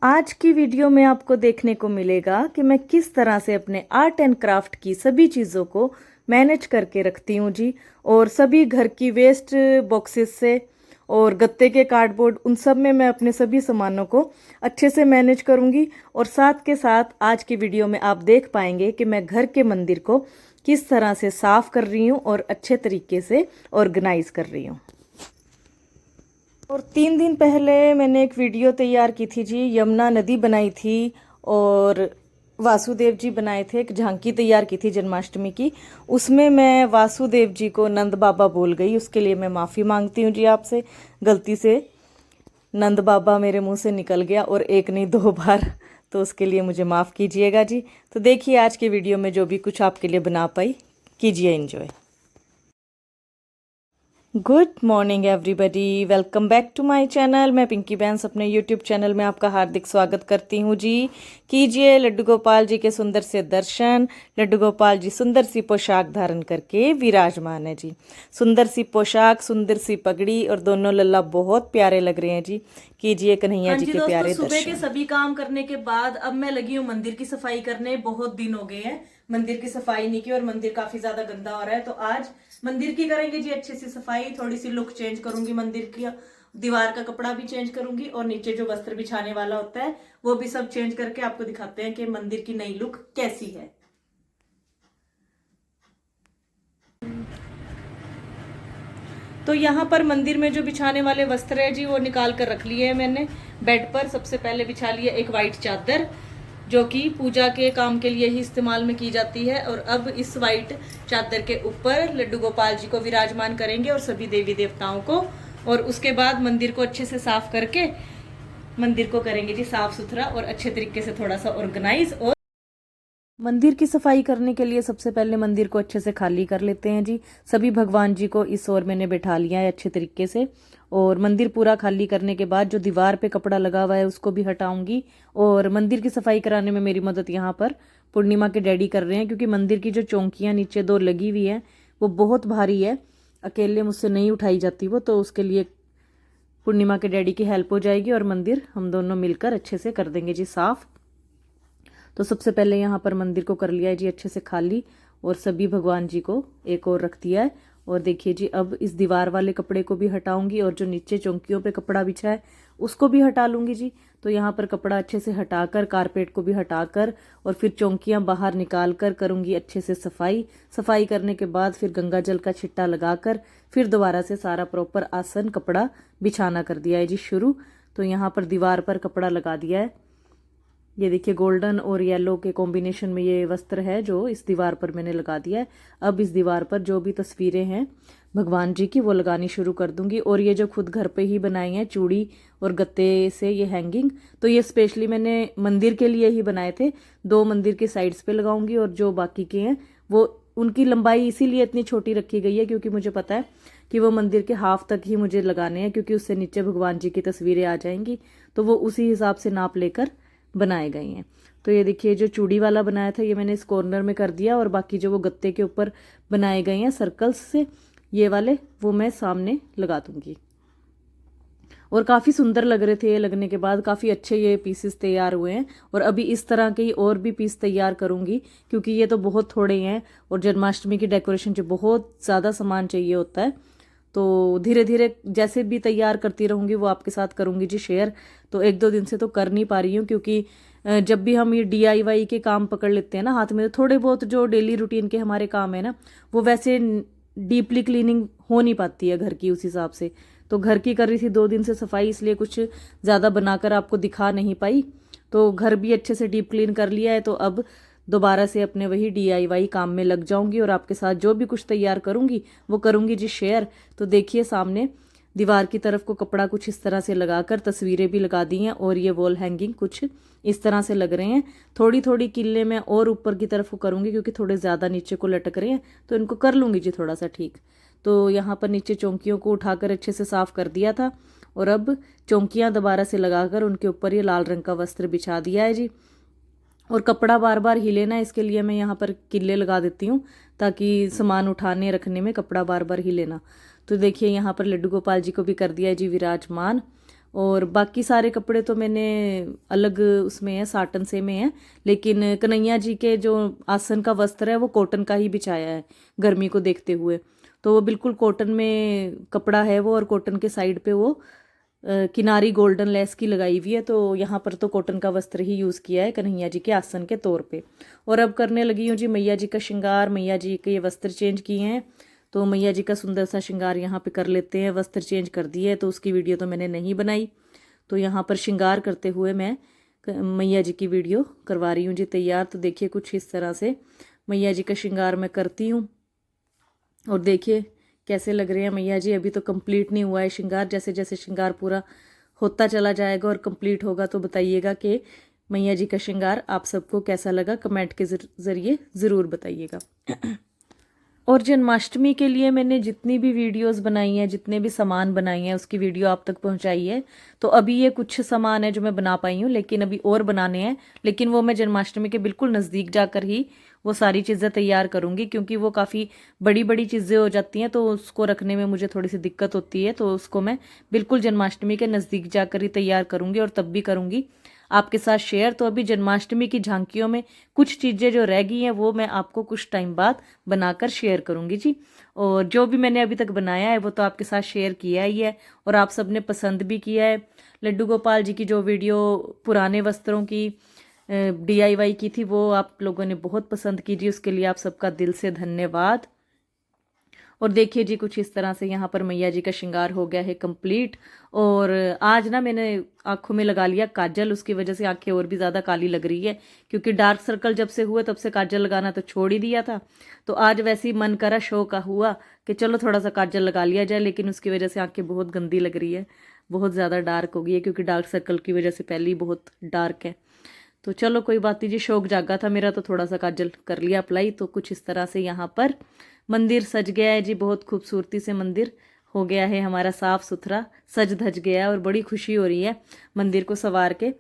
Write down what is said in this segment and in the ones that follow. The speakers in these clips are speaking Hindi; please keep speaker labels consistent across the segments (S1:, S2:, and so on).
S1: आज की वीडियो में आपको देखने को मिलेगा कि मैं किस तरह से अपने आर्ट एंड क्राफ्ट की सभी चीज़ों को मैनेज करके रखती हूँ जी। और सभी घर की वेस्ट बॉक्सेस से और गत्ते के कार्डबोर्ड उन सब में मैं अपने सभी सामानों को अच्छे से मैनेज करूँगी। और साथ के साथ आज की वीडियो में आप देख पाएंगे कि मैं घर के मंदिर को किस तरह से साफ कर रही हूँ और अच्छे तरीके से ऑर्गेनाइज कर रही हूँ। और 3 दिन पहले मैंने एक वीडियो तैयार की थी जी, यमुना नदी बनाई थी और वासुदेव जी बनाए थे, एक झांकी तैयार की थी जन्माष्टमी की। उसमें मैं वासुदेव जी को नंद बाबा बोल गई, उसके लिए मैं माफ़ी मांगती हूँ जी आपसे। गलती से नंद बाबा मेरे मुंह से निकल गया और एक नहीं 2 बार, तो उसके लिए मुझे माफ़ कीजिएगा जी। तो देखिए आज के वीडियो में जो भी कुछ आपके लिए बना पाई, कीजिए enjoy. Good morning everybody, welcome back to my channel. मैं पिंकी बैंस अपने यूट्यूब चैनल में आपका हार्दिक स्वागत करती हूँ जी। कीजिए लड्डू गोपाल जी के सुंदर से दर्शन। लड्डू गोपाल जी सुंदर सी पोशाक धारण करके विराजमान है जी। सुंदर सी पोशाक, सुंदर सी पगड़ी और दोनों लल्ला बहुत प्यारे लग रहे हैं जी। कीजिए कन्हैया जी के प्यारे दर्शन। सुबह के सभी काम करने के बाद अब मैं लगी हूँ मंदिर की सफाई करने। बहुत दिन हो गए हैं मंदिर की सफाई नहीं की और मंदिर काफी ज्यादा गंदा हो रहा है, तो आज मंदिर की करेंगे जी अच्छे से सफाई। थोड़ी सी लुक चेंज करूंगी मंदिर की, दीवार का कपड़ा भी चेंज करूंगी और नीचे जो वस्त्र बिछाने वाला होता है वो भी सब चेंज करके आपको दिखाते हैं कि मंदिर की नई लुक कैसी है। तो यहाँ पर मंदिर में जो बिछाने वाले वस्त्र है जी वो निकाल कर रख लिए है मैंने। बेड पर सबसे पहले बिछा लिया एक वाइट चादर, जो कि पूजा के काम के लिए ही इस्तेमाल में की जाती है। और अब इस वाइट चादर के ऊपर लड्डू गोपाल जी को विराजमान करेंगे और सभी देवी देवताओं को। और उसके बाद मंदिर को अच्छे से साफ करके मंदिर को करेंगे जी साफ सुथरा और अच्छे तरीके से थोड़ा सा ऑर्गेनाइज। और मंदिर की सफाई करने के लिए सबसे पहले मंदिर को अच्छे से खाली कर लेते हैं जी। सभी भगवान जी को इस ओर मैंने बैठा लिया है अच्छे तरीके से। और मंदिर पूरा खाली करने के बाद जो दीवार पे कपड़ा लगा हुआ है उसको भी हटाऊंगी। और मंदिर की सफाई कराने में मेरी मदद यहाँ पर पूर्णिमा के डैडी कर रहे हैं, क्योंकि मंदिर की जो चौंकियाँ नीचे 2 लगी हुई है वो बहुत भारी है, अकेले मुझसे नहीं उठाई जाती वो, तो उसके लिए पूर्णिमा के डैडी की हेल्प हो जाएगी और मंदिर हम दोनों मिलकर अच्छे से कर देंगे जी साफ। तो सबसे पहले यहाँ पर मंदिर को कर लिया है जी अच्छे से खाली और सभी भगवान जी को एक और रख दिया है। और देखिए जी अब इस दीवार वाले कपड़े को भी हटाऊंगी और जो नीचे चौंकियों पे कपड़ा बिछा है उसको भी हटा लूंगी जी। तो यहाँ पर कपड़ा अच्छे से हटाकर कारपेट को भी हटाकर और फिर चौंकियाँ बाहर निकाल कर करूँगी अच्छे से सफाई। सफाई करने के बाद फिर गंगा जल का छिट्टा लगाकर फिर दोबारा से सारा प्रॉपर आसन कपड़ा बिछाना कर दिया है जी शुरू। तो यहाँ पर दीवार पर कपड़ा लगा दिया है। ये देखिए गोल्डन और येलो के कॉम्बिनेशन में ये वस्त्र है जो इस दीवार पर मैंने लगा दिया है। अब इस दीवार पर जो भी तस्वीरें हैं भगवान जी की वो लगानी शुरू कर दूंगी। और ये जो खुद घर पे ही बनाई हैं चूड़ी और गत्ते से ये हैंगिंग, तो ये स्पेशली मैंने मंदिर के लिए ही बनाए थे। 2 मंदिर के साइड्स पे लगाऊंगी और जो बाकी के हैं वो उनकी लंबाई इसीलिए इतनी छोटी रखी गई है क्योंकि मुझे पता है कि वो मंदिर के हाफ तक ही मुझे लगाने हैं, क्योंकि उससे नीचे भगवान जी की तस्वीरें आ जाएंगी। तो वो उसी हिसाब से नाप लेकर बनाए गए हैं। तो ये देखिए जो चूड़ी वाला बनाया था ये मैंने इस कॉर्नर में कर दिया और बाकी जो वो गत्ते के ऊपर बनाए गए हैं सर्कल्स से ये वाले वो मैं सामने लगा दूंगी। और काफ़ी सुंदर लग रहे थे ये लगने के बाद, काफ़ी अच्छे ये पीसेस तैयार हुए हैं। और अभी इस तरह के ही और भी पीस तैयार करूंगी क्योंकि ये तो बहुत थोड़े हैं और जन्माष्टमी की डेकोरेशन जो बहुत ज़्यादा सामान चाहिए होता है। तो धीरे धीरे जैसे भी तैयार करती रहूँगी वो आपके साथ करूँगी जी शेयर। तो 1-2 दिन से तो कर नहीं पा रही हूँ क्योंकि जब भी हम ये DIY के काम पकड़ लेते हैं ना हाथ में, तो थोड़े बहुत जो डेली रूटीन के हमारे काम है ना वो वैसे डीपली क्लीनिंग हो नहीं पाती है घर की उस हिसाब से। तो घर की कर रही थी 2 दिन से सफाई, इसलिए कुछ ज़्यादा बनाकर आपको दिखा नहीं पाई। तो घर भी अच्छे से डीप क्लीन कर लिया है, तो अब दोबारा से अपने वही DIY काम में लग जाऊंगी और आपके साथ जो भी कुछ तैयार करूंगी वो करूंगी जी शेयर। तो देखिए सामने दीवार की तरफ को कपड़ा कुछ इस तरह से लगाकर तस्वीरें भी लगा दी हैं और ये वॉल हैंगिंग कुछ इस तरह से लग रहे हैं। थोड़ी थोड़ी किले में और ऊपर की तरफ को करूंगी क्योंकि थोड़े ज़्यादा नीचे को लटक रहे हैं, तो इनको कर लूंगी जी थोड़ा सा ठीक। तो यहाँ पर नीचे चौंकियों को उठाकर अच्छे से साफ कर दिया था और अब चौंकियाँ दोबारा से लगाकर उनके ऊपर ये लाल रंग का वस्त्र बिछा दिया है जी। और कपड़ा बार बार हिले ना, इसके लिए मैं यहाँ पर किले लगा देती हूँ ताकि सामान उठाने रखने में कपड़ा बार बार हिले ना। तो देखिए यहाँ पर लड्डू गोपाल जी को भी कर दिया है जी विराजमान। और बाकी सारे कपड़े तो मैंने अलग उसमें है, साटन से में है, लेकिन कन्हैया जी के जो आसन का वस्त्र है वो कॉटन का ही बिछाया है गर्मी को देखते हुए। तो वो बिल्कुल कॉटन में कपड़ा है वो, और कॉटन के साइड पे वो किनारी गोल्डन लेस की लगाई हुई है। तो यहाँ पर तो कॉटन का वस्त्र ही यूज़ किया है कन्हैया जी के आसन के तौर पे। और अब करने लगी हूँ जी मैया जी का श्रृंगार। मैया जी के ये वस्त्र चेंज किए हैं, तो मैया जी का सुंदर सा श्रृंगार यहाँ पे कर लेते हैं। वस्त्र चेंज कर दिए तो उसकी वीडियो तो मैंने नहीं बनाई, तो यहाँ पर श्रृंगार करते हुए मैं मैया जी की वीडियो करवा रही हूँ जी तैयार। तो देखिए कुछ इस तरह से मैया जी का श्रृंगार मैं करती हूँ, और देखिए कैसे लग रहे हैं मैया जी। अभी तो कंप्लीट नहीं हुआ है श्रृंगार, जैसे जैसे श्रृंगार पूरा होता चला जाएगा और कंप्लीट होगा तो बताइएगा कि मैया जी का श्रृंगार आप सबको कैसा लगा, कमेंट के ज़रिए ज़रूर बताइएगा। और जन्माष्टमी के लिए मैंने जितनी भी वीडियोस बनाई हैं, जितने भी सामान बनाए हैं, उसकी वीडियो आप तक पहुंचाई है। तो अभी ये कुछ सामान है जो मैं बना पाई हूँ, लेकिन अभी और बनाने हैं, लेकिन वो मैं जन्माष्टमी के बिल्कुल नज़दीक जाकर ही वो सारी चीज़ें तैयार करूँगी, क्योंकि वो काफ़ी बड़ी बड़ी चीज़ें हो जाती हैं तो उसको रखने में मुझे थोड़ी सी दिक्कत होती है। तो उसको मैं बिल्कुल जन्माष्टमी के नज़दीक जाकर ही तैयार करूँगी, और तब भी करूँगी आपके साथ शेयर। तो अभी जन्माष्टमी की झांकियों में कुछ चीज़ें जो रह गई हैं वो मैं आपको कुछ टाइम बाद बनाकर शेयर करूँगी जी। और जो भी मैंने अभी तक बनाया है वो तो आपके साथ शेयर किया ही है, और आप सबने पसंद भी किया है। लड्डू गोपाल जी की जो वीडियो पुराने वस्त्रों की DIY की थी वो आप लोगों ने बहुत पसंद की जी, उसके लिए आप सबका दिल से धन्यवाद। और देखिए जी कुछ इस तरह से यहाँ पर मैया जी का श्रृंगार हो गया है कंप्लीट। और आज ना मैंने आंखों में लगा लिया काजल, उसकी वजह से आंखें और भी ज़्यादा काली लग रही है, क्योंकि डार्क सर्कल जब से हुए तब से काजल लगाना तो छोड़ ही दिया था। तो आज वैसे ही मन करा, शो का हुआ कि चलो थोड़ा सा काजल लगा लिया जाए, लेकिन उसकी वजह से आंखें बहुत गंदी लग रही है, बहुत ज़्यादा डार्क हो गई है, क्योंकि डार्क सर्कल की वजह से पहले ही बहुत डार्क है। तो चलो कोई बात नहीं जी, शौक जागा था मेरा तो थोड़ा सा काजल कर लिया अप्लाई। तो कुछ इस तरह से यहाँ पर मंदिर सज गया है जी, बहुत खूबसूरती से मंदिर हो गया है हमारा, साफ सुथरा सज धज गया है, और बड़ी खुशी हो रही है मंदिर को संवार के।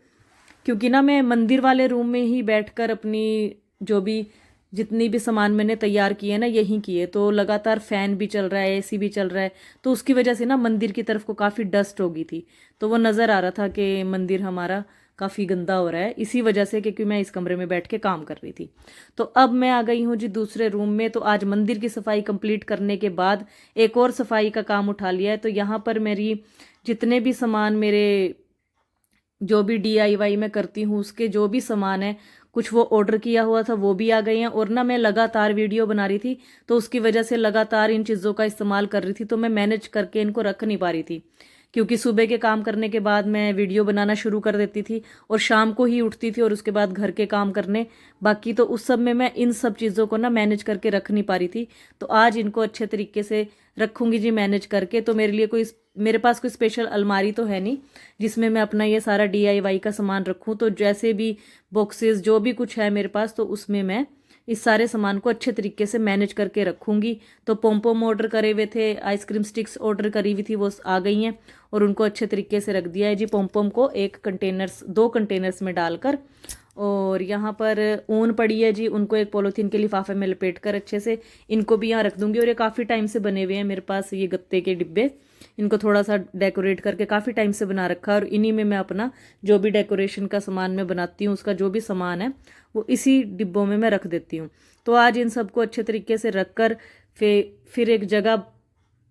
S1: क्योंकि ना मैं मंदिर वाले रूम में ही बैठकर अपनी जो भी जितनी भी सामान मैंने तैयार किए ना यहीं किए, तो लगातार फैन भी चल रहा है, AC भी चल रहा है, तो उसकी वजह से ना मंदिर की तरफ को काफ़ी डस्ट हो गई थी। तो वो नज़र आ रहा था कि मंदिर हमारा काफ़ी गंदा हो रहा है, इसी वजह से, क्योंकि मैं इस कमरे में बैठ के काम कर रही थी। तो अब मैं आ गई हूँ जी दूसरे रूम में। तो आज मंदिर की सफाई कंप्लीट करने के बाद एक और सफाई का काम उठा लिया है। तो यहाँ पर मेरी जितने भी सामान, मेरे जो भी DIY मैं करती हूँ उसके जो भी सामान है, कुछ वो ऑर्डर किया हुआ था वो भी आ गए हैं। और ना मैं लगातार वीडियो बना रही थी, तो उसकी वजह से लगातार इन चीज़ों का इस्तेमाल कर रही थी, तो मैं मैनेज करके इनको रख नहीं पा रही थी। क्योंकि सुबह के काम करने के बाद मैं वीडियो बनाना शुरू कर देती थी, और शाम को ही उठती थी और उसके बाद घर के काम करने बाकी, तो उस सब में मैं इन सब चीज़ों को ना मैनेज करके रख नहीं पा रही थी। तो आज इनको अच्छे तरीके से रखूँगी जी मैनेज करके। तो मेरे पास कोई स्पेशल अलमारी तो है नहीं जिसमें मैं अपना ये सारा DIY का सामान रखूँ। तो जैसे भी बॉक्सेस जो भी कुछ है मेरे पास, तो उसमें मैं इस सारे सामान को अच्छे तरीके से मैनेज करके रखूँगी। तो पोम ऑर्डर करे हुए थे, आइसक्रीम स्टिक्स ऑर्डर करी हुई थी, वो आ गई हैं, और उनको अच्छे तरीके से रख दिया है जी पोम को दो कंटेनर्स में डालकर। और यहाँ पर ऊन पड़ी है जी, उनको एक पॉलीथीन के लिफाफे में लपेट कर अच्छे से इनको भी यहाँ रख दूंगी। और ये काफ़ी टाइम से बने हुए हैं मेरे पास ये गत्ते के डिब्बे, इनको थोड़ा सा डेकोरेट करके काफ़ी टाइम से बना रखा है, और इन्हीं में मैं अपना जो भी डेकोरेशन का सामान मैं बनाती हूँ उसका जो भी सामान है वो इसी डिब्बों में मैं रख देती हूँ। तो आज इन सबको अच्छे तरीके से रख कर फिर एक जगह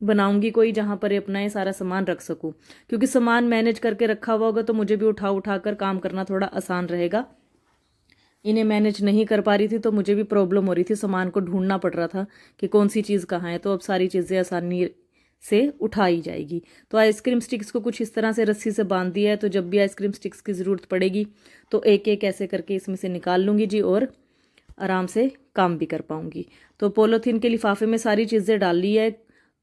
S1: बनाऊंगी कोई, जहाँ पर अपना ये सारा सामान रख सकूँ, क्योंकि सामान मैनेज करके रखा हुआ होगा तो मुझे भी उठा कर काम करना थोड़ा आसान रहेगा। इन्हें मैनेज नहीं कर पा रही थी तो मुझे भी प्रॉब्लम हो रही थी, सामान को ढूंढना पड़ रहा था कि कौन सी चीज़ कहाँ है। तो अब सारी चीज़ें आसानी से उठाई जाएगी। तो आइसक्रीम स्टिक्स को कुछ इस तरह से रस्सी से बांध दिया है, तो जब भी आइसक्रीम स्टिक्स की ज़रूरत पड़ेगी तो एक एक ऐसे करके इसमें से निकाल लूँगी जी, और आराम से काम भी कर पाऊँगी। तो पॉलीथीन के लिफाफे में सारी चीज़ें डाल ली है,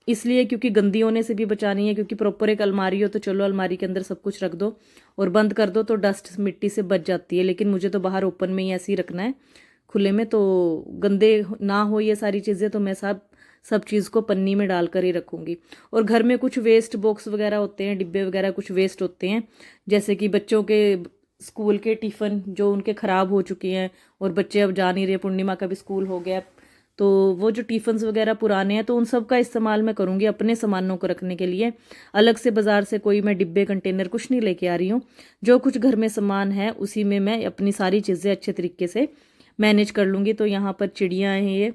S1: इसलिए क्योंकि गंदी होने से भी बचानी है, क्योंकि प्रॉपर एक अलमारी हो तो चलो अलमारी के अंदर सब कुछ रख दो और बंद कर दो तो डस्ट मिट्टी से बच जाती है, लेकिन मुझे तो बाहर ओपन में ही ऐसे ही रखना है, खुले में, तो गंदे ना हो ये सारी चीज़ें। तो मैं सब चीज़ को पन्नी में डालकर ही रखूँगी। और घर में कुछ वेस्ट बॉक्स वगैरह होते हैं, डिब्बे वगैरह कुछ वेस्ट होते हैं, जैसे कि बच्चों के स्कूल के टिफ़िन जो उनके ख़राब हो चुके हैं और बच्चे अब जा नहीं रहे, पूर्णिमा का भी स्कूल हो गया, तो वो जो टिफ़िन्स वगैरह पुराने हैं तो उन सब का इस्तेमाल मैं करूँगी अपने सामानों को रखने के लिए। अलग से बाज़ार से कोई मैं डिब्बे कंटेनर कुछ नहीं लेके आ रही हूँ। जो कुछ घर में सामान है उसी में मैं अपनी सारी चीज़ें अच्छे तरीके से मैनेज कर लूँगी। तो यहाँ पर चिड़ियाँ हैं ये,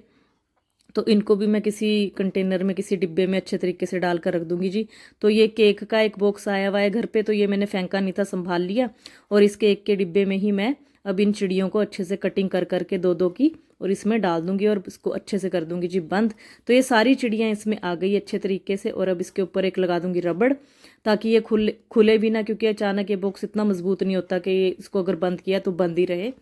S1: तो इनको भी मैं किसी कंटेनर में किसी डिब्बे में अच्छे तरीके से डाल कर रख दूंगी जी। तो ये केक का एक बॉक्स आया हुआ है घर पे, तो ये मैंने फेंका नहीं था, संभाल लिया। और इस केक के डिब्बे में ही मैं अब इन चिड़ियों को अच्छे से कटिंग कर करके दो दो की और इसमें डाल दूंगी और इसको अच्छे से कर दूंगी जी बंद। तो ये सारी चिड़ियाँ इसमें आ गई अच्छे तरीके से। और अब इसके ऊपर एक लगा दूंगी रबड़, ताकि ये खुले भी ना, क्योंकि अचानक ये बॉक्स इतना मजबूत नहीं होता कि इसको अगर बंद किया तो बंद ही रहे,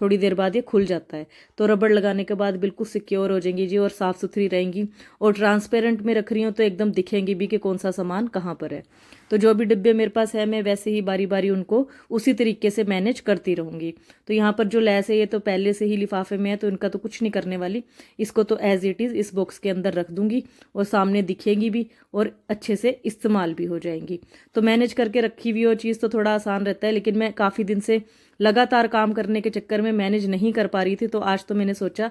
S1: थोड़ी देर बाद ये खुल जाता है। तो रबड़ लगाने के बाद बिल्कुल सिक्योर हो जाएंगी जी और साफ़ सुथरी रहेंगी। और ट्रांसपेरेंट में रख रही हूँ तो एकदम दिखेंगी भी कि कौन सा सामान कहाँ पर है। तो जो भी डिब्बे मेरे पास है मैं वैसे ही बारी बारी उनको उसी तरीके से मैनेज करती रहूँगी। तो यहाँ पर जो लैस है ये तो पहले से ही लिफाफे में है, तो इनका तो कुछ नहीं करने वाली। इसको तो एज इट इज़ इस बॉक्स के अंदर रख दूँगी और सामने दिखेंगी भी और अच्छे से इस्तेमाल भी हो जाएंगी। तो मैनेज करके रखी हुई वो चीज़ तो थोड़ा आसान रहता है, लेकिन मैं काफ़ी दिन से लगातार काम करने के चक्कर में मैनेज नहीं कर पा रही थी। तो आज तो मैंने सोचा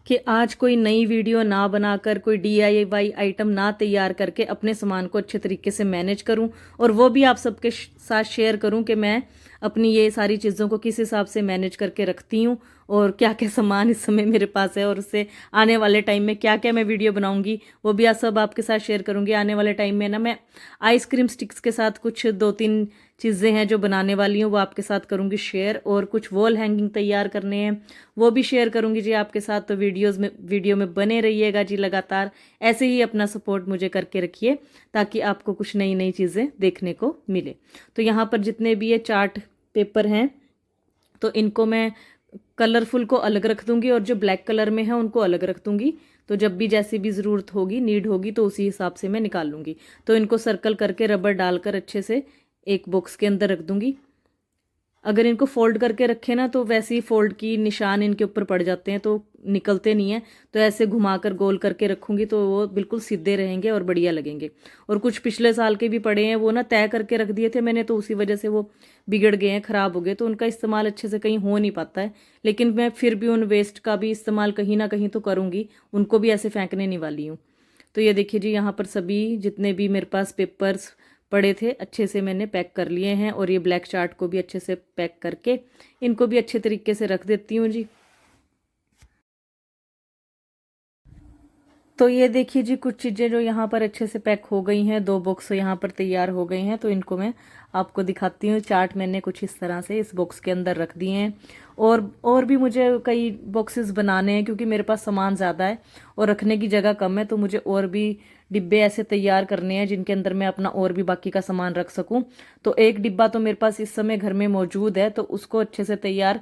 S1: कि आज कोई नई वीडियो ना बनाकर, कोई DIY आइटम ना तैयार करके अपने सामान को अच्छे तरीके से मैनेज करूं और वो भी आप सबके साथ शेयर करूं कि मैं अपनी ये सारी चीज़ों को किस हिसाब से मैनेज करके रखती हूं और क्या क्या सामान इस समय मेरे पास है और उससे आने वाले टाइम में क्या क्या मैं वीडियो बनाऊंगी वो भी आप सब आपके साथ शेयर करूंगी। आने वाले टाइम में ना मैं आइसक्रीम स्टिक्स के साथ कुछ 2-3 चीज़ें हैं जो बनाने वाली हूँ वो आपके साथ करूँगी शेयर, और कुछ वॉल हैंगिंग तैयार करने हैं वो भी शेयर करूँगी जी आपके साथ। तो वीडियो में बने रहिएगा जी लगातार, ऐसे ही अपना सपोर्ट मुझे करके रखिए ताकि आपको कुछ नई नई चीज़ें देखने को मिले। तो यहाँ पर जितने भी ये चार्ट पेपर हैं तो इनको मैं कलरफुल को अलग रख दूंगी और जो ब्लैक कलर में है उनको अलग रख दूंगी। तो जब भी जैसी भी ज़रूरत होगी, नीड होगी, तो उसी हिसाब से मैं निकाल लूँगी। तो इनको सर्कल करके रबर डालकर अच्छे से एक बॉक्स के अंदर रख दूंगी। अगर इनको फोल्ड करके रखें ना तो वैसे ही फोल्ड की निशान इनके ऊपर पड़ जाते हैं तो निकलते नहीं हैं। तो ऐसे घुमाकर गोल करके रखूंगी तो वो बिल्कुल सीधे रहेंगे और बढ़िया लगेंगे। और कुछ पिछले साल के भी पड़े हैं, वो ना तय करके रख दिए थे मैंने, तो उसी वजह से वो बिगड़ गए हैं, ख़राब हो गए, तो उनका इस्तेमाल अच्छे से कहीं हो नहीं पाता है। लेकिन मैं फिर भी उन वेस्ट का भी इस्तेमाल कहीं ना कहीं तो करूँगी, उनको भी ऐसे फेंकने नहीं वाली हूँ। तो ये देखिए जी, यहाँ पर सभी जितने भी मेरे पास पेपर्स पड़े थे अच्छे से मैंने पैक कर लिए हैं। और ये ब्लैक चार्ट को भी अच्छे से पैक करके इनको भी अच्छे तरीके से रख देती हूँ जी। तो ये देखिए जी, कुछ चीज़ें जो यहाँ पर अच्छे से पैक हो गई हैं, 2 बॉक्स यहाँ पर तैयार हो गए हैं। तो इनको मैं आपको दिखाती हूँ। चार्ट मैंने कुछ इस तरह से इस बॉक्स के अंदर रख दिए हैं। और भी मुझे कई बॉक्सेस बनाने हैं क्योंकि मेरे पास सामान ज़्यादा है और रखने की जगह कम है। तो मुझे और भी डिब्बे ऐसे तैयार करने हैं जिनके अंदर मैं अपना और भी बाकी का सामान रख सकूं। तो एक डिब्बा तो मेरे पास इस समय घर में मौजूद है, तो उसको अच्छे से तैयार,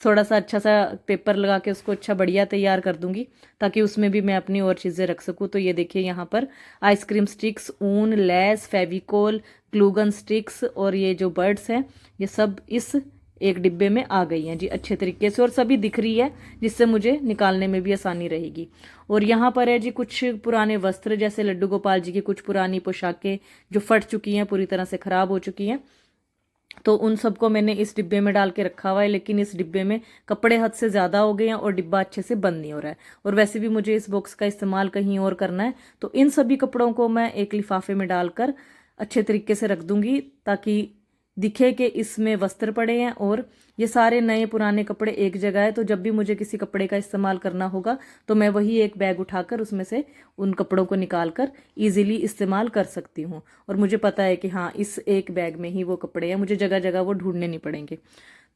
S1: थोड़ा सा अच्छा सा पेपर लगा के उसको अच्छा बढ़िया तैयार कर दूंगी ताकि उसमें भी मैं अपनी और चीज़ें रख सकूं। तो ये देखिए, यहाँ पर आइसक्रीम स्टिक्स, ऊन, लेस, फेविकोल, ग्लूगन स्टिक्स और ये जो बर्ड्स हैं ये सब इस एक डिब्बे में आ गई हैं जी अच्छे तरीके से, और सभी दिख रही है जिससे मुझे निकालने में भी आसानी रहेगी। और यहाँ पर है जी कुछ पुराने वस्त्र, जैसे लड्डू गोपाल जी की कुछ पुरानी पोशाकें जो फट चुकी हैं, पूरी तरह से ख़राब हो चुकी हैं। तो उन सबको मैंने इस डिब्बे में डाल के रखा हुआ है, लेकिन इस डिब्बे में कपड़े हद से ज़्यादा हो गए हैं और डिब्बा अच्छे से बंद नहीं हो रहा है। और वैसे भी मुझे इस बॉक्स का इस्तेमाल कहीं और करना है, तो इन सभी कपड़ों को मैं एक लिफाफे में डालकर अच्छे तरीके से रख दूंगी ताकि दिखे कि इसमें वस्त्र पड़े हैं और ये सारे नए पुराने कपड़े एक जगह है। तो जब भी मुझे किसी कपड़े का इस्तेमाल करना होगा तो मैं वही एक बैग उठाकर उसमें से उन कपड़ों को निकाल कर ईजिली इस्तेमाल कर सकती हूँ। और मुझे पता है कि हाँ, इस एक बैग में ही वो कपड़े हैं, मुझे जगह जगह वो ढूंढने नहीं पड़ेंगे।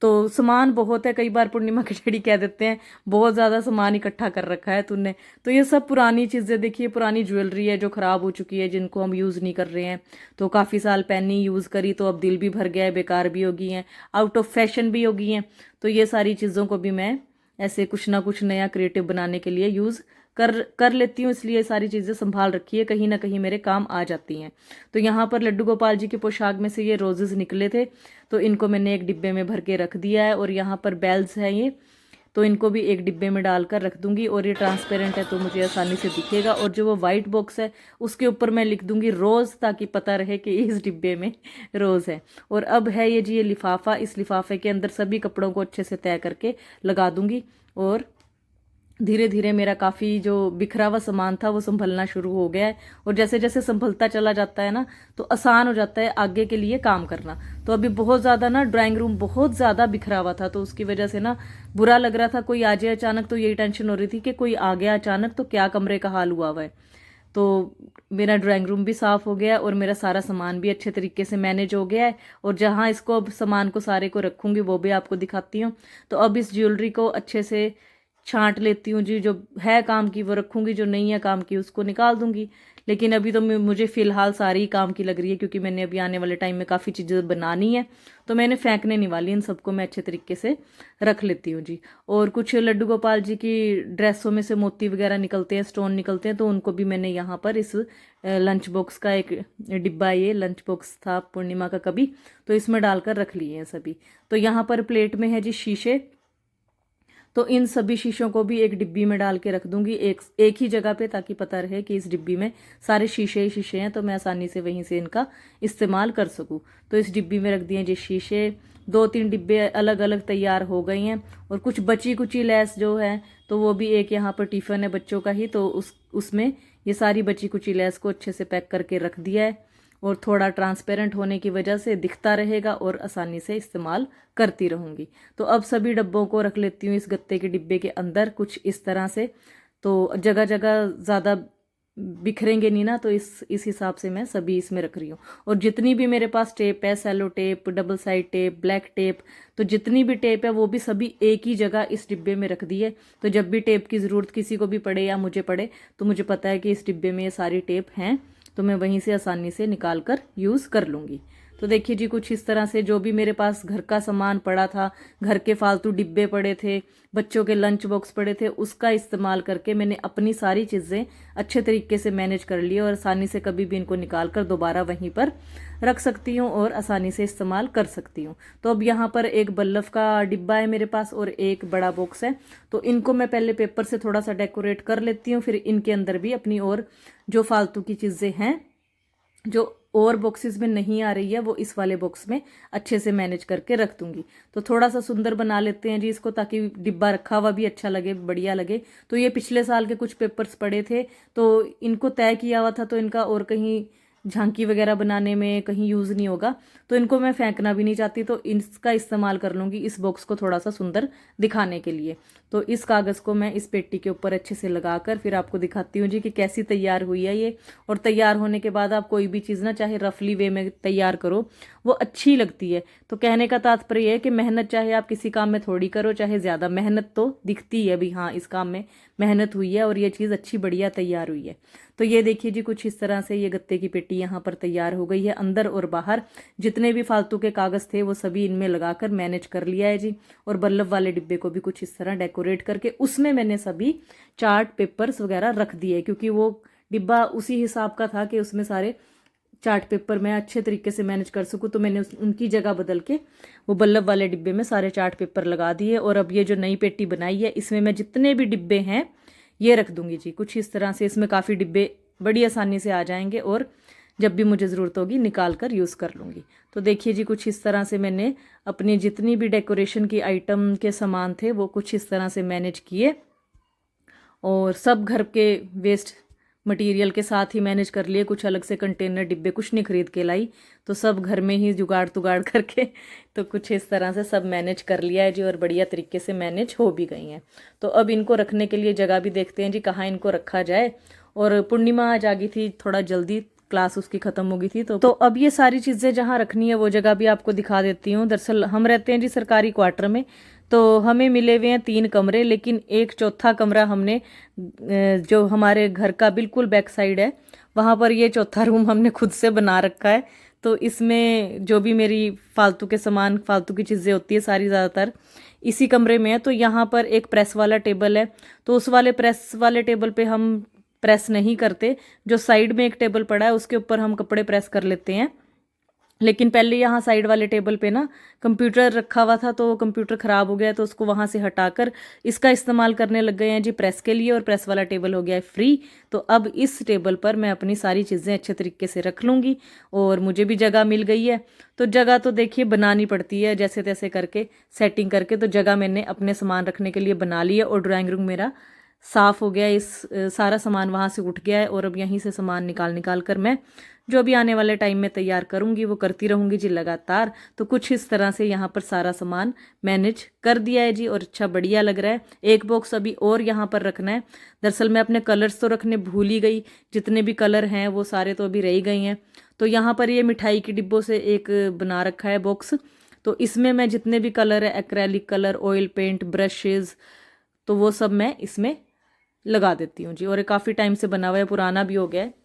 S1: तो सामान बहुत है, कई बार पूर्णिमा के डैडी कह देते हैं बहुत ज़्यादा सामान इकट्ठा कर रखा है तूने। तो ये सब पुरानी चीज़ें, देखिए पुरानी ज्वेलरी है जो ख़राब हो चुकी है, जिनको हम यूज़ नहीं कर रहे हैं। तो काफ़ी साल पहनी यूज़ करी तो अब दिल भी भर गया है, बेकार भी हो गई हैं, आउट ऑफ फैशन भी हो गई हैं। तो ये सारी चीज़ों को भी मैं ऐसे कुछ ना कुछ नया क्रिएटिव बनाने के लिए यूज़ कर लेती हूँ, इसलिए सारी चीज़ें संभाल रखी है, कहीं ना कहीं मेरे काम आ जाती हैं। तो यहाँ पर लड्डू गोपाल जी की पोशाक में से ये रोजेस निकले थे, तो इनको मैंने एक डिब्बे में भर के रख दिया है। और यहाँ पर बेल्स हैं ये, तो इनको भी एक डिब्बे में डालकर रख दूंगी। और ये ट्रांसपेरेंट है तो मुझे आसानी से दिखेगा। और जो वो वाइट बॉक्स है उसके ऊपर मैं लिख दूंगी रोज़, ताकि पता रहे कि इस डिब्बे में रोज़ है। और अब है ये जी ये लिफाफा, इस लिफाफे के अंदर सभी कपड़ों को अच्छे से तय करके लगा दूंगी। और धीरे धीरे मेरा काफ़ी जो बिखरा हुआ सामान था वो संभलना शुरू हो गया है। और जैसे जैसे संभलता चला जाता है ना तो आसान हो जाता है आगे के लिए काम करना। तो अभी बहुत ज़्यादा ना ड्राइंग रूम बहुत ज़्यादा बिखरा हुआ था, तो उसकी वजह से ना बुरा लग रहा था, कोई आ जाए अचानक तो यही टेंशन हो रही थी कि कोई आ गया अचानक तो क्या कमरे का हाल हुआ हुआ है। तो मेरा ड्राइंग रूम भी साफ़ हो गया और मेरा सारा सामान भी अच्छे तरीके से मैनेज हो गया है। और जहाँ इसको अब सामान को सारे को रखूँगी वो भी आपको दिखाती हूँ। तो अब इस ज्वेलरी को अच्छे से छांट लेती हूँ जी, जो है काम की वो रखूँगी, जो नहीं है काम की उसको निकाल दूँगी। लेकिन अभी तो मुझे फ़िलहाल सारी काम की लग रही है, क्योंकि मैंने अभी आने वाले टाइम में काफ़ी चीज़ें बनानी है, तो मैंने फेंकने नहीं वाली, इन सबको मैं अच्छे तरीके से रख लेती हूँ जी। और कुछ लड्डू गोपाल जी की ड्रेसों में से मोती वगैरह निकलते हैं, स्टोन निकलते हैं, तो उनको भी मैंने यहाँ पर इस लंच बॉक्स का एक डिब्बा, ये लंच बॉक्स था पूर्णिमा का कभी, तो इसमें डालकर रख लिए हैं सभी। तो यहाँ पर प्लेट में है जी शीशे, तो इन सभी शीशों को भी एक डिब्बी में डाल के रख दूंगी एक ही जगह पे, ताकि पता रहे कि इस डिब्बी में सारे शीशे ही शीशे हैं, तो मैं आसानी से वहीं से इनका इस्तेमाल कर सकूं। तो इस डिब्बी में रख दिए जी शीशे। 2-3 डिब्बे अलग अलग तैयार हो गई हैं। और कुछ बची कुची लेस जो है तो वो भी, एक यहाँ पर टिफ़िन है बच्चों का ही, तो उसमें ये सारी बची कुची लेस को अच्छे से पैक करके रख दिया है। और थोड़ा ट्रांसपेरेंट होने की वजह से दिखता रहेगा और आसानी से इस्तेमाल करती रहूँगी। तो अब सभी डब्बों को रख लेती हूँ इस गत्ते के डिब्बे के अंदर, कुछ इस तरह से। तो जगह जगह ज़्यादा बिखरेंगे नहीं ना, तो इस हिसाब से मैं सभी इसमें रख रही हूँ। और जितनी भी मेरे पास टेप है, cello tape, double side tape, black tape, तो जितनी भी टेप है वो भी सभी एक ही जगह इस डिब्बे में रख दी है। तो जब भी टेप की ज़रूरत किसी को भी पड़े या मुझे पड़े तो मुझे पता है कि इस डिब्बे में ये सारी टेप हैं, तो मैं वहीं से आसानी से निकाल कर यूज़ कर लूँगी। तो देखिए जी, कुछ इस तरह से जो भी मेरे पास घर का सामान पड़ा था, घर के फालतू डिब्बे पड़े थे, बच्चों के लंच बॉक्स पड़े थे, उसका इस्तेमाल करके मैंने अपनी सारी चीज़ें अच्छे तरीके से मैनेज कर ली और आसानी से कभी भी इनको निकाल कर दोबारा वहीं पर रख सकती हूँ और आसानी से इस्तेमाल कर सकती हूँ। तो अब यहाँ पर एक बल्लभ का डिब्बा है मेरे पास और एक बड़ा बॉक्स है, तो इनको मैं पहले पेपर से थोड़ा सा डेकोरेट कर लेती हूँ, फिर इनके अंदर भी अपनी और जो फालतू की चीज़ें हैं जो और बॉक्सेस में नहीं आ रही है वो इस वाले बॉक्स में अच्छे से मैनेज करके रख दूंगी। तो थोड़ा सा सुंदर बना लेते हैं जी इसको, ताकि डिब्बा रखा हुआ भी अच्छा लगे, बढ़िया लगे। तो ये पिछले साल के कुछ पेपर्स पड़े थे, तो इनको तय किया हुआ था, तो इनका और कहीं झांकी वगैरह बनाने में कहीं यूज़ नहीं होगा, तो इनको मैं फेंकना भी नहीं चाहती, तो इसका इस्तेमाल कर लूँगी इस बॉक्स को थोड़ा सा सुंदर दिखाने के लिए। तो इस कागज़ को मैं इस पेटी के ऊपर अच्छे से लगाकर फिर आपको दिखाती हूँ जी कि कैसी तैयार हुई है ये। और तैयार होने के बाद आप कोई भी चीज़ ना चाहे रफली वे में तैयार करो, वो अच्छी लगती है। तो कहने का तात्पर्य है कि मेहनत चाहे आप किसी काम में थोड़ी करो चाहे ज़्यादा, मेहनत तो दिखती है भी, हाँ इस काम में मेहनत हुई है और ये चीज़ अच्छी बढ़िया तैयार हुई है। तो ये देखिए जी, कुछ इस तरह से ये गत्ते की पेटी यहाँ पर तैयार हो गई है। अंदर और बाहर जितने भी फालतू के कागज़ थे वो सभी इनमें लगाकर मैनेज कर लिया है जी। और बल्लभ वाले डिब्बे को भी कुछ इस तरह डेकोरेट करके उसमें मैंने सभी चार्ट पेपर्स वगैरह रख दिए, क्योंकि वो डिब्बा उसी हिसाब का था कि उसमें सारे चार्ट पेपर मैं अच्छे तरीके से मैनेज कर सकूँ, तो मैंने उनकी जगह बदल के वो बल्लभ वाले डिब्बे में सारे चार्ट पेपर लगा दिए। और अब ये जो नई पेटी बनाई है इसमें मैं जितने भी डिब्बे हैं ये रख दूंगी जी। कुछ इस तरह से इसमें काफ़ी डिब्बे बड़ी आसानी से आ जाएंगे और जब भी मुझे ज़रूरत होगी निकाल कर यूज़ कर लूँगी। तो देखिए जी, कुछ इस तरह से मैंने अपनी जितनी भी डेकोरेशन की आइटम के सामान थे वो कुछ इस तरह से मैनेज किए और सब घर के वेस्ट मटेरियल के साथ ही मैनेज कर लिए। कुछ अलग से कंटेनर डिब्बे कुछ नहीं खरीद के लाई, तो सब घर में ही जुगाड़ तुगाड़ करके तो कुछ इस तरह से सब मैनेज कर लिया है जी और बढ़िया तरीके से मैनेज हो भी गई हैं। तो अब इनको रखने के लिए जगह भी देखते हैं जी कहाँ इनको रखा जाए। और पूर्णिमा आज आ गई थी थोड़ा जल्दी, क्लास उसकी ख़त्म हो गई थी, तो अब ये सारी चीज़ें जहाँ रखनी है वो जगह भी आपको दिखा देती हूँ। दरअसल हम रहते हैं जी सरकारी क्वार्टर में, तो हमें मिले हुए हैं 3 कमरे, लेकिन एक चौथा कमरा हमने जो हमारे घर का बिल्कुल बैक साइड है वहाँ पर ये चौथा रूम हमने खुद से बना रखा है। तो इसमें जो भी मेरी फालतू के सामान, फालतू की चीज़ें होती है सारी ज़्यादातर इसी कमरे में है। तो यहाँ पर एक प्रेस वाला टेबल है, तो उस वाले प्रेस वाले टेबल पे हम प्रेस नहीं करते, जो साइड में एक टेबल पड़ा है उसके ऊपर हम कपड़े प्रेस कर लेते हैं। लेकिन पहले यहाँ साइड वाले टेबल पे ना कंप्यूटर रखा हुआ था, तो वो कंप्यूटर ख़राब हो गया, तो उसको वहाँ से हटाकर इसका इस्तेमाल करने लग गए हैं जी प्रेस के लिए, और प्रेस वाला टेबल हो गया है फ्री। तो अब इस टेबल पर मैं अपनी सारी चीज़ें अच्छे तरीके से रख लूँगी, और मुझे भी जगह मिल गई है। तो जगह तो देखिए बनानी पड़ती है, जैसे तैसे करके सेटिंग करके। तो जगह मैंने अपने सामान रखने के लिए बना ली है, और ड्राइंग रूम मेरा साफ़ हो गया है। सारा सामान वहाँ से उठ गया है, और अब यहीं से सामान निकाल निकाल कर मैं जो भी आने वाले टाइम में तैयार करूँगी वो करती रहूँगी जी लगातार। तो कुछ इस तरह से यहाँ पर सारा सामान मैनेज कर दिया है जी, और अच्छा बढ़िया लग रहा है। एक बॉक्स अभी और यहाँ पर रखना है। दरअसल मैं अपने कलर्स तो रखने भूल ही गई, जितने भी कलर हैं वो सारे तो अभी रह ही गए हैं। तो यहाँ पर ये मिठाई की डिब्बों से एक बना रखा है बॉक्स, तो इसमें मैं जितने भी कलर है, acrylic colour, oil paint, brushes, तो वो सब मैं इसमें लगा देती हूँ जी। और ये काफ़ी टाइम से बना हुआ है, पुराना भी हो गया है।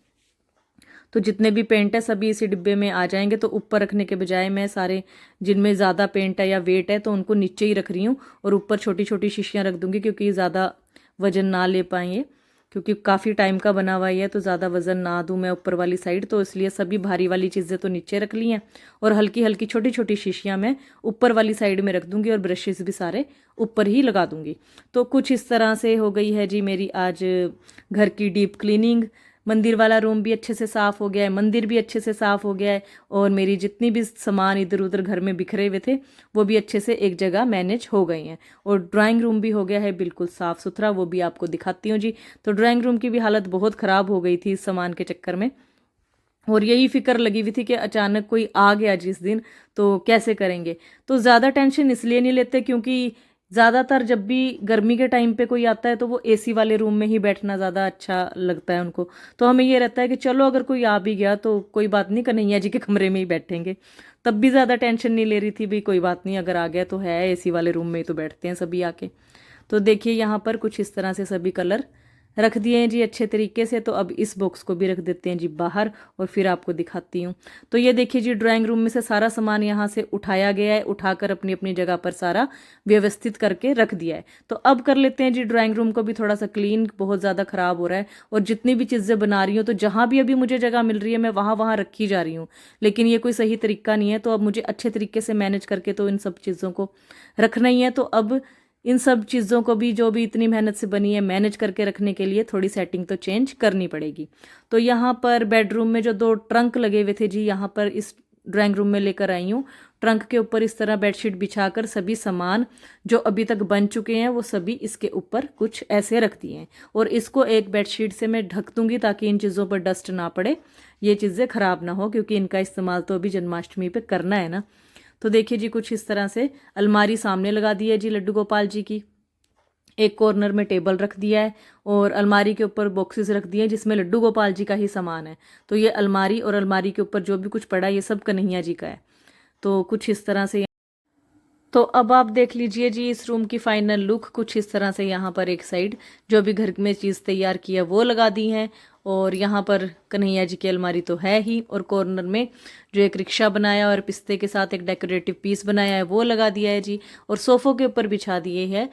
S1: तो जितने भी पेंट है सभी इसी डिब्बे में आ जाएंगे। तो ऊपर रखने के बजाय मैं सारे जिनमें ज़्यादा पेंट है या वेट है तो उनको नीचे ही रख रही हूँ, और ऊपर छोटी छोटी शीशियाँ रख दूँगी, क्योंकि ज़्यादा वज़न ना ले पाएंगे, क्योंकि काफ़ी टाइम का बना हुआ है तो ज़्यादा वज़न ना दूँ मैं ऊपर वाली साइड। तो इसलिए सभी भारी वाली चीज़ें तो नीचे रख ली हैं, और हल्की हल्की छोटी छोटी शीशियाँ मैं ऊपर वाली साइड में रख दूँगी, और ब्रशेज़ भी सारे ऊपर ही लगा दूँगी। तो कुछ इस तरह से हो गई है जी मेरी आज घर की डीप क्लीनिंग। मंदिर वाला रूम भी अच्छे से साफ़ हो गया है, मंदिर भी अच्छे से साफ़ हो गया है, और मेरी जितनी भी सामान इधर उधर घर में बिखरे हुए थे वो भी अच्छे से एक जगह मैनेज हो गई हैं। और ड्राइंग रूम भी हो गया है बिल्कुल साफ़ सुथरा, वो भी आपको दिखाती हूँ जी। तो ड्राइंग रूम की भी हालत बहुत ख़राब हो गई थी इस सामान के चक्कर में, और यही फिक्र लगी हुई थी कि अचानक कोई आ गया जिस दिन तो कैसे करेंगे। तो ज़्यादा टेंशन इसलिए नहीं लेते क्योंकि ज़्यादातर जब भी गर्मी के टाइम पे कोई आता है तो वो एसी वाले रूम में ही बैठना ज़्यादा अच्छा लगता है उनको। तो हमें ये रहता है कि चलो अगर कोई आ भी गया तो कोई बात नहीं, कन्हैया जी के कमरे में ही बैठेंगे। तब भी ज़्यादा टेंशन नहीं ले रही थी, भाई कोई बात नहीं, अगर आ गया तो है एसी वाले रूम में ही तो बैठते हैं सभी आके। तो देखिए यहाँ पर कुछ इस तरह से सभी कलर रख दिए हैं जी अच्छे तरीके से। तो अब इस बॉक्स को भी रख देते हैं जी बाहर, और फिर आपको दिखाती हूँ। तो ये देखिए जी ड्राइंग रूम में से सारा सामान यहाँ से उठाया गया है, उठाकर अपनी अपनी जगह पर सारा व्यवस्थित करके रख दिया है। तो अब कर लेते हैं जी ड्राइंग रूम को भी थोड़ा सा क्लीन, बहुत ज़्यादा ख़राब हो रहा है। और जितनी भी चीज़ें बना रही हूँ तो जहाँ भी अभी मुझे जगह मिल रही है मैं वहाँ वहाँ रखी जा रही हूँ, लेकिन ये कोई सही तरीका नहीं है। तो अब मुझे अच्छे तरीके से मैनेज करके तो इन सब चीज़ों को रखना ही है। तो अब इन सब चीज़ों को भी जो भी इतनी मेहनत से बनी है मैनेज करके रखने के लिए थोड़ी सेटिंग तो चेंज करनी पड़ेगी। तो यहाँ पर बेडरूम में जो 2 ट्रंक लगे हुए थे जी, यहाँ पर इस ड्राइंग रूम में लेकर आई हूँ। ट्रंक के ऊपर इस तरह बेडशीट बिछाकर सभी सामान जो अभी तक बन चुके हैं वो सभी इसके ऊपर कुछ ऐसे रख दिए हैं, और इसको एक बेडशीट से मैं ढक दूंगी ताकि इन चीज़ों पर डस्ट ना पड़े, ये चीज़ें ख़राब ना हो, क्योंकि इनका इस्तेमाल तो अभी जन्माष्टमी पे करना है ना। तो देखिए जी कुछ इस तरह से अलमारी सामने लगा दी है जी लड्डू गोपाल जी की। एक कॉर्नर में टेबल रख दिया है, और अलमारी के ऊपर बॉक्सेस रख दिए हैं जिसमें लड्डू गोपाल जी का ही सामान है। तो ये अलमारी और अलमारी के ऊपर जो भी कुछ पड़ा है ये सब कन्हैया जी का है। तो कुछ इस तरह से। तो अब आप देख लीजिए जी इस रूम की फाइनल लुक कुछ इस तरह से। यहाँ पर एक साइड जो भी घर में चीज़ तैयार की है वो लगा दी है, और यहाँ पर कन्हैया जी की अलमारी तो है ही, और कॉर्नर में जो एक रिक्शा बनाया और पिस्ते के साथ एक डेकोरेटिव पीस बनाया है वो लगा दिया है जी। और सोफ़ों के ऊपर बिछा दिए है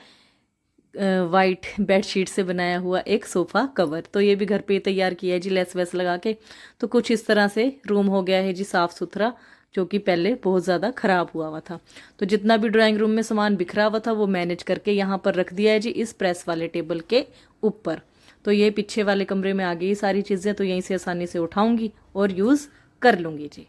S1: वाइट बेडशीट से बनाया हुआ एक सोफ़ा कवर। तो ये भी घर पे तैयार किया है जी लेस वेस लगा के। तो कुछ इस तरह से रूम हो गया है जी साफ़ सुथरा, जो कि पहले बहुत ज़्यादा ख़राब हुआ था। तो जितना भी ड्राइंग रूम में सामान बिखरा हुआ था वो मैनेज करके यहाँ पर रख दिया है जी इस प्रेस वाले टेबल के ऊपर। तो ये पीछे वाले कमरे में आ गई सारी चीज़ें, तो यहीं से आसानी से उठाऊँगी और यूज़ कर लूँगी जी।